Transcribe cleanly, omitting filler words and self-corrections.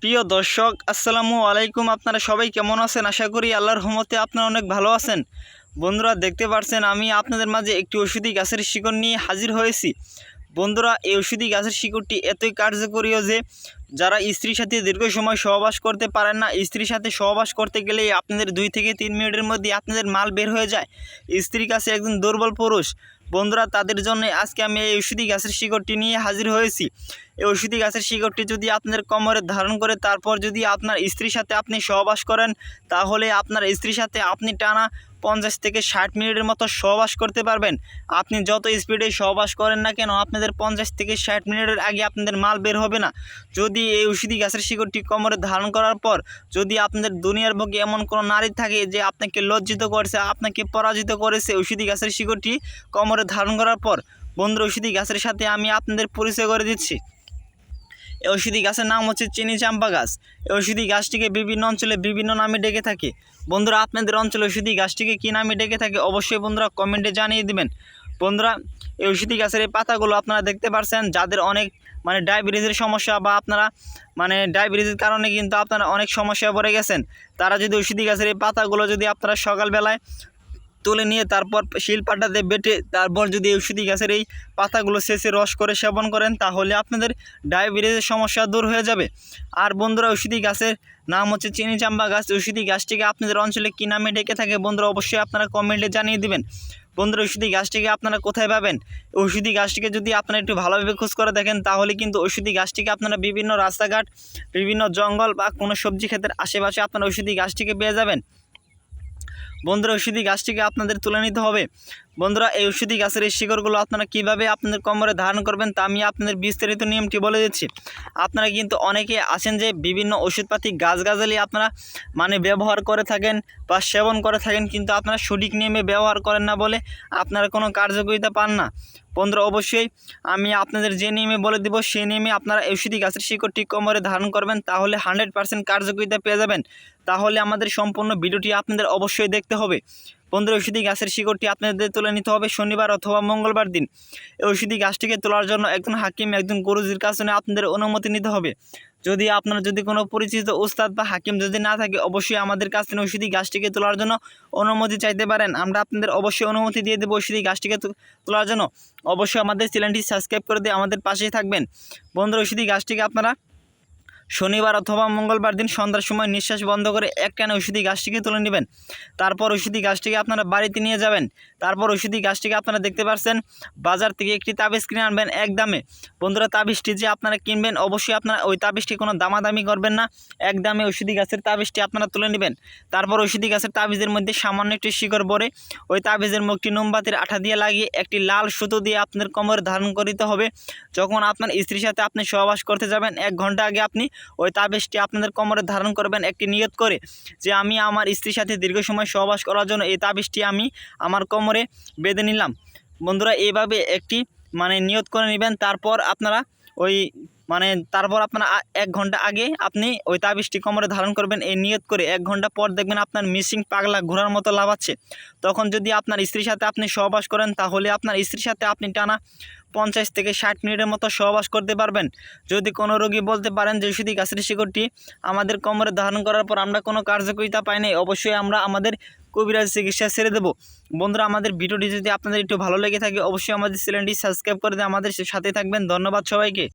প্রিয় দর্শক আসসালামু আলাইকুম। আপনারা সবাই কেমন আছেন? আশা করি আল্লাহর রহমতে আপনারা অনেক ভালো আছেন। বন্ধুরা দেখতে পাচ্ছেন আমি আপনাদের মাঝে একটি ওষুধি গাছের শিকড় নিয়ে হাজির হয়েছি। বন্ধুরা এই ওষুধি গাছের শিকড়টি এতই কার্যকরী যে যারা স্ত্রীর সাথে দীর্ঘ সময় সহবাস করতে পারেন না, স্ত্রীর সাথে সহবাস করতে গেলেই আপনাদের 2 থেকে 3 মিনিটের মধ্যে আপনাদের মাল বের হয়ে যায়, স্ত্রীর কাছে একজন দুর্বল পুরুষ বন্ধুরা, তাদের জন্য আজকে আমি এই ওষুধি গাছের শিকড়টি নিয়ে হাজির হয়েছি। এই ওষুধি গাছের শিকড়টি যদি আপনাদের কোমরে ধারণ করে তারপর যদি আপনার স্ত্রীর সাথে আপনি সহবাস করেন, তাহলে আপনার স্ত্রীর সাথে আপনি টানা 50 থেকে 60 মিনিটের মতো সহবাস করতে পারবেন। আপনি যত স্পিডে সহবাস করেন না কেন আপনাদের 50 থেকে 60 মিনিটের আগে আপনাদের মাল বের হবে না। যদি এই ওষুধি গাছের শিকড়টি কোমরে ধারণ করার পর যদি আপনাদের দুনিয়ার বুকে এমন কোনো নারী থাকে যে আপনাকে লজ্জিত করেছে, আপনাকে পরাজিত করেছে, ওষুধি গাছের শিকড়টি কোমরে ধারণ করার পর বন্ধুরা ওষুধি গাছের সাথে আমি আপনাদের পরিচয় করে দিচ্ছি। এই ওষুধি গাছের নাম হচ্ছে চিনি চাম্পা গাছ। এই ওষুধি গাছটিকে বিভিন্ন অঞ্চলে বিভিন্ন নামে ডেকে থাকে। বন্ধুরা আপনাদের অঞ্চলে ওষুধি গাছটিকে কী নামে ডেকে থাকে অবশ্যই বন্ধুরা কমেন্টে জানিয়ে দিবেন। বন্ধুরা এই ওষুধি গাছের এই পাতাগুলো আপনারা দেখতে পাচ্ছেন, যাদের অনেক ডায়াবেটিসের সমস্যা বা আপনারা ডায়াবেটিসের কারণে কিন্তু আপনারা অনেক সমস্যায় পড়ে গেছেন, তারা যদি ওষুধি গাছের এই পাতাগুলো যদি আপনারা সকালবেলায় তুলে নিয়ে তারপর শিলপাটাতে বেটে তারপর যদি ওষুধি গাছের এই পাতাগুলো শেষে রস করে সেবন করেন, তাহলে আপনাদের ডায়াবেটিসের সমস্যা দূর হয়ে যাবে। আর বন্ধুরা ওষুধি গাছের নাম হচ্ছে চিনি চাম্পা গাছ। ওষুধি গাছটিকে আপনাদের অঞ্চলে কী নামে ডেকে থাকে বন্ধুরা অবশ্যই আপনারা কমেন্টে জানিয়ে দিবেন। বন্ধুরা ওষুধি গাছটিকে আপনারা কোথায় পাবেন? ওষুধি গাছটিকে যদি আপনারা একটু ভালোভাবে খোঁজ করে দেখেন, তাহলে কিন্তু ওষুধি গাছটিকে আপনারা বিভিন্ন রাস্তাঘাট, বিভিন্ন জঙ্গল বা কোনো সবজি ক্ষেতের আশেপাশে আপনারা ওষুধি গাছটিকে পেয়ে যাবেন। বন্ধুরা ওষুধি গাছটিকে আপনাদের তুলে নিতে হবে। বন্ধুরা এই ওষুধি গাছের এই শিকড়গুলো আপনারা কীভাবে আপনাদের কোমরে ধারণ করবেন তা আমি আপনাদের বিস্তারিত নিয়মটি বলে দিচ্ছি। আপনারা কিন্তু অনেকে আছেন যে বিভিন্ন ওষুধপাতি গাছগাছালি আপনারা ব্যবহার করে থাকেন বা সেবন করে থাকেন, কিন্তু আপনারা সঠিক নিয়মে ব্যবহার করেন না বলে আপনারা কোনো কার্যকারিতা পান না। বন্ধুরা অবশ্যই আমি আপনাদের যে নিয়মে বলে দেব সেই নিয়মে আপনারা ওষুধি গাছের শিকড়টি কোমরে ধারণ করবেন, তাহলে 100% কার্যকারিতা পেয়ে যাবেন। তাহলে আমাদের সম্পূর্ণ ভিডিওটি আপনাদের অবশ্যই দেখতে হবে। বন্ধুরা ওষুধি গাছের শিকড়টি আপনাদের তুলে নিতে হবে শনিবার অথবা মঙ্গলবার দিন। এই ওষুধি গাছটিকে তোলার জন্য একজন হাকিম, একজন গুরুজির কাছে আপনাদের অনুমতি নিতে হবে। যদি আপনার কোনো পরিচিত উস্তাদ বা হাকিম যদি না থাকে, অবশ্যই আমাদের কাছ থেকে ওষুধি গাছটিকে তোলার জন্য অনুমতি চাইতে পারেন। আমরা আপনাদের অবশ্যই অনুমতি দিয়ে দেবো ওষুধি গাছটিকে তোলার জন্য। অবশ্যই আমাদের চ্যানেলটি সাবস্ক্রাইব করে দিয়ে আমাদের পাশেই থাকবেন। বন্ধুরা ওষুধি গাছটিকে আপনারা শনিবার অথবা মঙ্গলবার দিন সন্ধ্যার সময় নিঃশ্বাস বন্ধ করে একটানে ওষুধি গাছটিকে তুলে নেবেন। তারপর ওষুধি গাছটিকে আপনারা বাড়িতে নিয়ে যাবেন। তারপর ওষুধি গাছটিকে আপনারা দেখতে পাচ্ছেন বাজার থেকে একটি তাবিজ কিনে আনবেন এক দামে। বন্ধুরা তাবিজটি যে আপনারা কিনবেন অবশ্যই আপনারা ওই তাবিজটি কোনো দামাদামি করবেন না, এক দামে ওষুধি গাছের তাবিজটি আপনারা তুলে নেবেন। তারপর ওষুধি গাছের তাবিজের মধ্যে সামান্য একটি শিকড় ভরে ওই তাবিজের মুখটি মোমবাতির আঠা দিয়ে লাগিয়ে একটি লাল সুতো দিয়ে আপনার কোমরে ধারণ করিতে হবে। যখন আপনার স্ত্রীর সাথে আপনি সহবাস করতে যাবেন 1 ঘন্টা আগে আপনি ওই তাবিজটি আপনাদের কোমরে ধারণ করবেন একটি নিয়ত করে, যে আমি আমার স্ত্রীর সাথে দীর্ঘ সময় সহবাস করার জন্য এই তাবিজটি আমি আমার কোমরে বেঁধে নিলাম। বন্ধুরা এইভাবে একটি নিয়ত করে নেবেন। তারপর আপনারা তারপর আপনারা 1 ঘন্টা আগে আপনি ওই তাবিজটি কোমরে ধারণ করবেন এই নিয়ত করে। 1 ঘন্টা পর দেখবেন আপনার মিসিং পাগলা ঘোড়ার মতো লাফাচ্ছে। তখন যদি আপনার স্ত্রীর সাথে আপনি সহবাস করেন, তাহলে আপনার স্ত্রীর সাথে আপনি টানা 50 থেকে 60 মিনিটের মতো সহবাস করতে পারবেন। যদি কোনো রোগী বলতে পারেন যে ওষুধি গাছের শিকড়টি আমাদের কোমরে ধারণ করার পর আমরা কোনো কার্যকারিতা পাই নাই, অবশ্যই আমরা আমাদের কবিরাজ চিকিৎসা ছেড়ে দেবো। বন্ধুরা আমাদের ভিডিওটি যদি আপনাদের একটু ভালো লেগে থাকে অবশ্যই আমাদের চ্যানেলটি সাবস্ক্রাইব করে দিয়ে আমাদের সাথে থাকবেন। ধন্যবাদ সবাইকে।